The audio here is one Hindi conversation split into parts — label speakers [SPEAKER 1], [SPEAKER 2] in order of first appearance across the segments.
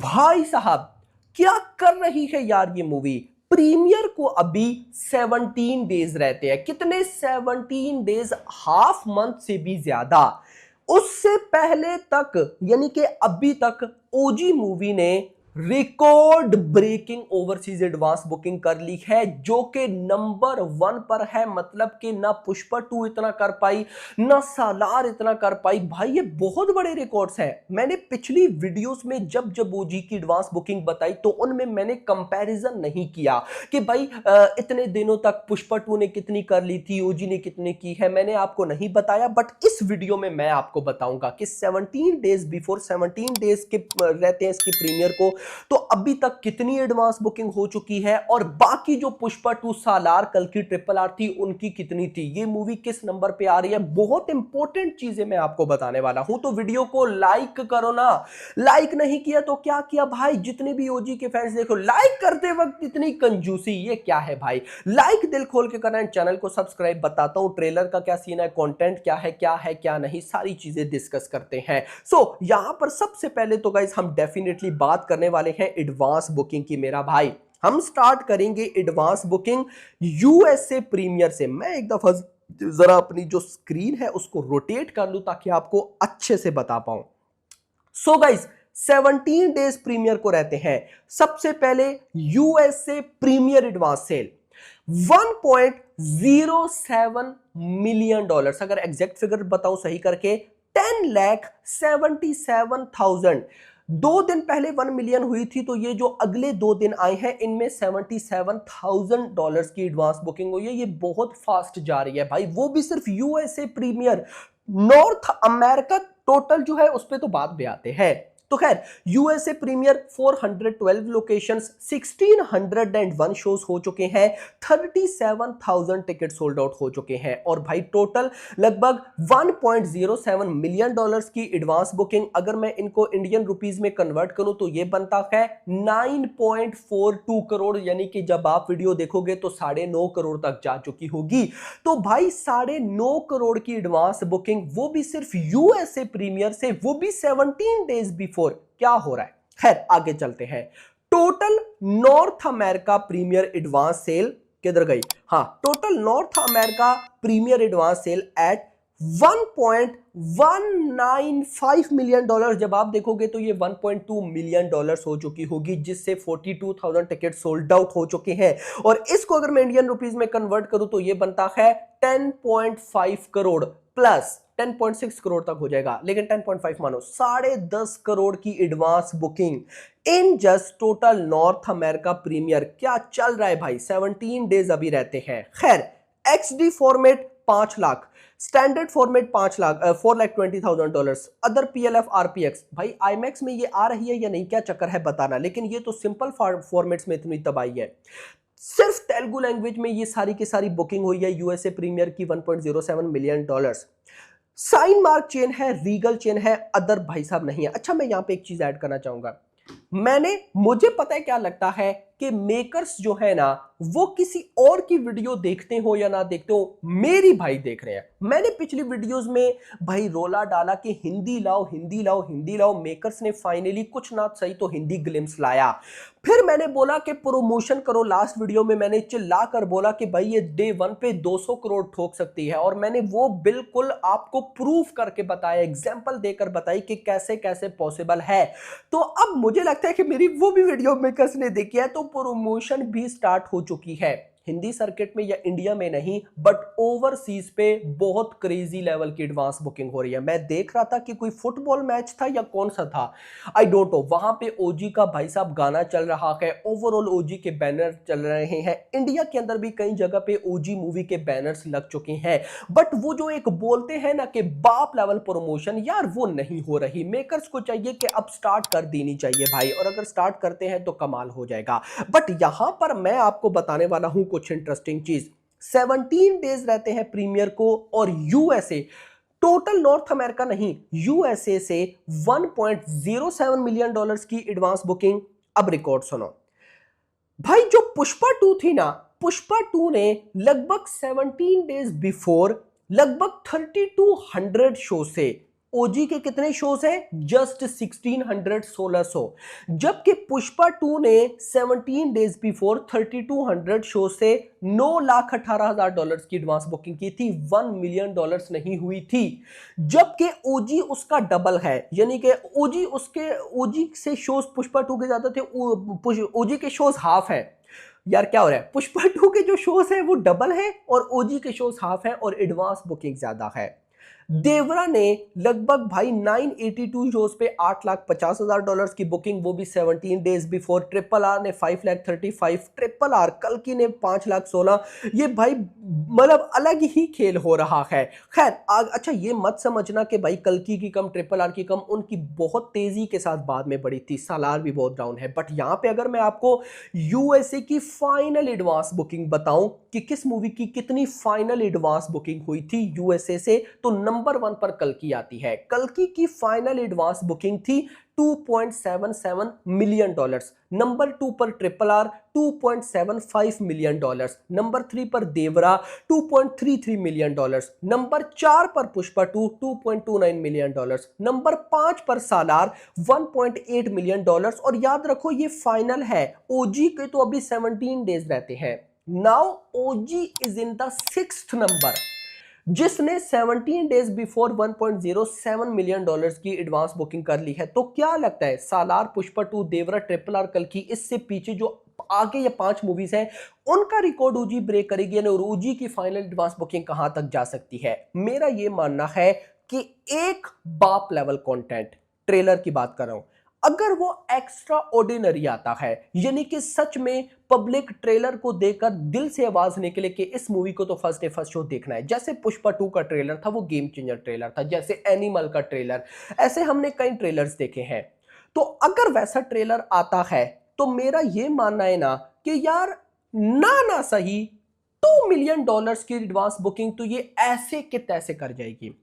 [SPEAKER 1] भाई साहब क्या कर रही है यार ये मूवी। प्रीमियर को अभी 17 डेज रहते हैं। कितने? 17 डेज, हाफ मंथ से भी ज्यादा। उससे पहले तक यानी कि अभी तक ओजी मूवी ने record breaking overseas advance booking कर ली है, जो कि नंबर 1 पर है। मतलब कि ना पुष्पा 2 इतना कर पाई, ना सालार इतना कर पाई। भाई ये बहुत बड़े रिकॉर्ड्स हैं। मैंने पिछली वीडियोस में जब जब ओजी की एडवांस बुकिंग बताई तो उनमें मैंने कंपैरिजन नहीं किया कि भाई इतने दिनों तक पुष्पा 2 ने कितनी कर ली थी, ओजी ने कितने की है। मैंने आपको नहीं बताया, बट इस वीडियो में मैं आपको बताऊंगा कि 17 डेज बिफोर, 17 डेज के रहते हैं इसकी प्रीमियर को, तो अभी तक कितनी एडवांस बुकिंग हो चुकी है, और बाकी जो पुष्पा 2 सालार कल की RRR थी उनकी कितनी थी, ये मूवी किस नंबर पे आ रही है। बहुत इंपॉर्टेंट चीजें मैं आपको बताने वाला हूं, तो वीडियो को लाइक करो ना। लाइक नहीं किया तो क्या किया भाई? जितने भी ओजी के फैंस देखो, लाइक करते वक्त इतनी कंजूसी, ये क्या है भाई? लाइक दिल खोल के करना, चैनल को सब्सक्राइब। बताता हूं ट्रेलर का क्या सीन है, कंटेंट क्या है, क्या नहीं, सारी चीजें डिस्कस करते हैं। सो यहां पर सबसे पहले तो गाइस हम डेफिनेटली बात करने वाले हैं एडवांस बुकिंग की। मेरा भाई, हम स्टार्ट करेंगे एडवांस बुकिंग यूएसए प्रीमियर से। मैं एक दफा जरा अपनी जो स्क्रीन है उसको रोटेट कर लूं ताकि आपको अच्छे से बता पाऊं। सो गाइस 17 डेज प्रीमियर को रहते हैं। सबसे पहले USA premiere advance sale 1.07 million dollars, अगर एग्जैक्ट फिगर बताऊं सही करके 10,77,000। 2 दिन पहले 1 मिलियन हुई थी, तो ये जो अगले 2 दिन आए हैं इनमें $77,000 की एडवांस बुकिंग हुई है। ये बहुत फास्ट जा रही है भाई, वो भी सिर्फ USA premiere. North America total जो है उस पर तो बाद में आते हैं। तो खैर, यूएसए प्रीमियर 412 लोकेशंस, 1601 शोज हो चुके हैं, 37,000 टिकट सोल्ड आउट हो चुके हैं, और भाई टोटल लगभग 1.07 मिलियन डॉलर्स की एडवांस बुकिंग। अगर मैं इनको इंडियन रुपीस में कन्वर्ट करूं तो ये बनता है 9.42 करोड़, यानी कि जब आप वीडियो देखोगे तो 9.5 करोड़ तक जा चुकी होगी। तो भाई 9.5 करोड़ की एडवांस बुकिंग, वो भी सिर्फ यूएसए प्रीमियर से, वो भी 17 डेज बिफोर। क्या हो रहा है? खैर आगे चलते हैं। Total North America premiere advance sale किधर गई? हाँ, total North America premiere advance sale at 1.195 million dollar. जब आप देखोगे तो ये 1.2 मिलियन डॉलर्स हो चुकी होगी, जिससे 42,000 टिकट सोल्ड आउट हो चुके हैं। और इसको अगर मैं इंडियन रुपीस में कन्वर्ट करूं तो ये बनता है 10.5 करोड़ प्लस 10.6 करोड़ तक हो जाएगा, लेकिन 10.5 मानो, 10.5 करोड़ की advance booking in just total North America premiere. क्या चल रहा है भाई? 17 डेज अभी रहते हैं। खैर, XD format 5 lakh, standard format 5 lakh, $4,20,000, other PLF RPX। भाई IMAX में ये आ रही है या नहीं, क्या चक्कर है बताना, लेकिन ये तो सिंपल फॉर्मेट्स में इतनी तबाही है। सिर्फ तेलुगु लैंग्वेज में ये सारी की सारी बुकिंग हुई है यूएसए प्रीमियर की 1.07 million dollars. Cinemark chain है, रीगल चेन है, अदर भाई साहब नहीं है। अच्छा, मैं यहां पे एक चीज ऐड करना चाहूंगा। मुझे पता है क्या लगता है कि मेकर्स जो है ना, वो किसी और की वीडियो देखते हो या ना देखते हो, मेरी भाई देख रहे हैं। मैंने पिछली वीडियोस में भाई रोला डाला कि हिंदी लाओ, हिंदी लाओ, हिंदी लाओ। मेकर्स ने फाइनली कुछ ना सही तो हिंदी ग्लिम्स लाया। फिर मैंने बोला कि प्रमोशन करो। लास्ट वीडियो में मैंने चिल्ला कर बोला कि भाई ये डे 1 पे 200 करोड़ ठोक सकती है, और मैंने वो बिल्कुल आपको प्रूफ करके बताया, एग्जांपल देकर बताई कि कैसे कैसे पॉसिबल है। तो अब मुझे लगता है कि मेरी वो भी वीडियो मेकर्स ने देखी है, तो प्रमोशन भी स्टार्ट हो चुकी है। हिंदी सर्किट में या इंडिया में नहीं, बट ओवरसीज पे बहुत क्रेजी लेवल की एडवांस बुकिंग हो रही है। मैं देख रहा था कि कोई फुटबॉल मैच था या कौन सा था, आई डोंट नो, वहां पे ओजी का भाई साहब गाना चल रहा है, ओवरऑल ओजी के बैनर चल रहे हैं। इंडिया के अंदर भी कई जगह पे ओजी मूवी के बैनर्स लग चुके हैं, बट वो जो एक बोलते हैं ना कि बाप लेवल प्रमोशन, यार वो नहीं हो रही। मेकर्स को चाहिए कि अब स्टार्ट कर देनी चाहिए भाई, और अगर स्टार्ट करते हैं तो कमाल हो जाएगा। बट यहां पर मैं आपको बताने वाला हूं कुछ इंटरेस्टिंग चीज। 17 डेज रहते हैं प्रीमियर को, और यूएसए टोटल नॉर्थ अमेरिका नहीं, यूएसए से 1.07 मिलियन डॉलर्स की एडवांस बुकिंग। अब रिकॉर्ड सुनो भाई, जो पुष्पा 2 थी ना, पुष्पा 2 ने लगभग 17 डेज बिफोर लगभग 3200 शो से ओजी के कितने शोज हैं? जस्ट 1600, 1600। जबकि पुष्पा 2 ने 17 डेज बिफोर 3200 शो से $9,18,000 की एडवांस बुकिंग की थी, $1 मिलियन नहीं हुई थी। जबकि ओजी उसका डबल है, यानी कि ओजी से शोज पुष्पा 2 के ज्यादा थे, ओजी के शोज हाफ है। यार क्या हो रहा है? पुष्पा 2 के जो शोज है वो डबल है और ओजी के शोज हाफ है और एडवांस बुकिंग ज्यादा है। देवरा ने लगभग भाई 982 शोज पे $8,50,000 की बुकिंग, वो भी 17 डेज बिफोर। ट्रिपल आर ने 5,35,000, ट्रिपल आर कल्कि ने 5,16,000। ये भाई मतलब अलग ही खेल हो रहा है। खैर अच्छा ये मत समझना कि भाई कल्कि की कम ट्रिपल आर की कम, उनकी बहुत तेजी के साथ बाद में बढ़ी थी, सालार भी बहुत डाउन है। बट यहां पे अगर मैं आपको यूएसए की फाइनल एडवांस बुकिंग बताऊं कि किस मूवी की कितनी फाइनल एडवांस बुकिंग हुई थी यूएसए से, तो नंबर 1 पर कल्कि आती है। कल्कि की फाइनल एडवांस बुकिंग थी $2.77 मिलियन। नंबर 2 पर ट्रिपल आर $2.75 मिलियन। नंबर 3 पर देवरा $2.33 मिलियन। नंबर 4 पर पुष्पा 2 $2.29 मिलियन। नंबर 5 पर सालार $1.8 मिलियन। और याद रखो ये फाइनल है, ओजी के तो अभी 17 डेज रहते हैं। Now OG is in the 6th number, जिसने 17 डेज बिफोर $1.07 मिलियन की एडवांस बुकिंग कर ली है। तो क्या लगता है सालार, पुष्पा 2, देवरा, ट्रिपल आर, कल्कि, इससे पीछे जो आगे ये 5 मूवीज हैं उनका रिकॉर्ड ओजी ब्रेक करेगी और ओजी की फाइनल एडवांस बुकिंग कहां तक जा सकती है? मेरा ये मानना है कि एक बाप लेवल कंटेंट, ट्रेलर की बात कर रहा हूं, अगर वो एक्स्ट्रा ऑर्डिनरी आता है, यानी कि सच में पब्लिक ट्रेलर को देखकर दिल से आवाज निकले कि इस मूवी को तो फर्स्ट डे फर्स्ट शो देखना है, जैसे पुष्पा 2 का ट्रेलर था वो गेम चेंजर ट्रेलर था, जैसे एनिमल का ट्रेलर, ऐसे हमने कई ट्रेलर्स देखे हैं। तो अगर वैसा ट्रेलर आता है तो मेरा यह मानना है ना कि यार ना सही $2 मिलियन की एडवांस बुकिंग तो ये ऐसे के तैसे कर जाएगी।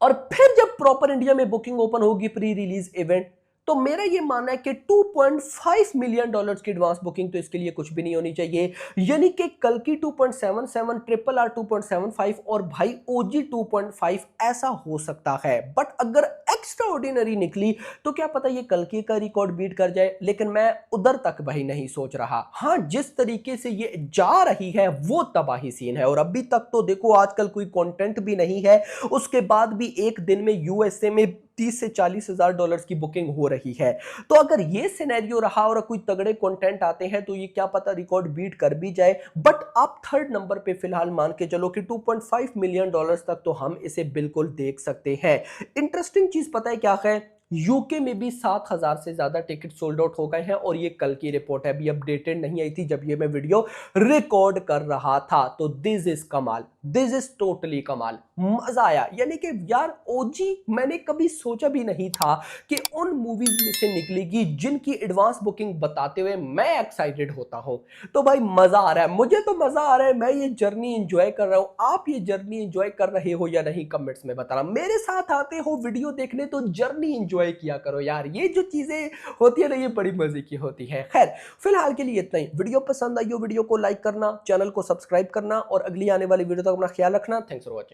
[SPEAKER 1] और फिर जब प्रॉपर इंडिया में बुकिंग ओपन होगी प्री रिलीज इवेंट, तो मेरा ये मानना है कि $2.5 मिलियन की एडवांस बुकिंग तो इसके लिए कुछ भी नहीं होनी चाहिए। यानी कि कल्कि 2.77, ट्रिपल आर 2.75 और भाई ओजी 2.5 ऐसा हो सकता है। बट अगर एक्स्ट्रा ऑर्डिनरी निकली तो क्या पता ये कल्कि का रिकॉर्ड बीट कर जाए, लेकिन मैं उधर तक भाई नहीं सोच रहा। हाँ, जिस तरीके से ये जा रही है वो तबाही सीन है, और अभी तक तो देखो आजकल कोई कंटेंट भी नहीं है, उसके बाद भी एक दिन में यूएसए में $30,000 से $40,000 की बुकिंग हो रही है। तो अगर ये सिनेरियो रहा और कोई तगड़े कंटेंट आते हैं तो ये क्या पता रिकॉर्ड बीट कर भी जाए। बट आप 3rd नंबर पे फिलहाल मान के चलो कि $2.5 मिलियन तक तो हम इसे बिल्कुल देख सकते हैं। इंटरेस्टिंग चीज पता है क्या है? यूके में भी 7,000 से ज्यादा टिकट सोल्ड आउट हो गए हैं, और ये कल की रिपोर्ट है, अभी अपडेटेड नहीं आई थी जब ये मैं वीडियो रिकॉर्ड कर रहा था। तो दिस इज कमाल, दिस इज टोटली कमाल, मजा आया। यानी कि यार ओजी मैंने कभी सोचा भी नहीं था कि उन मूवीज में से निकलेगी जिनकी एडवांस बुकिंग बताते हुए मैं एक्साइटेड होता हूं। तो भाई मजा आ रहा है, मुझे तो मजा आ रहा है, मैं ये जर्नी एंजॉय कर रहा हूं। आप ये जर्नी एंजॉय कर रहे हो या नहीं कमेंट्स में बताना। मेरे साथ आते हो वीडियो देखने तो जर्नी एंजॉय किया करो यार, ये जो चीजें होती है ना ये बड़ी मजे की होती है। खैर फिलहाल के लिए इतना ही। वीडियो पसंद आई हो वीडियो को लाइक करना, चैनल को सब्सक्राइब करना और अगली आने वाली वीडियो तक अपना ख्याल रखना। Thanks for watching.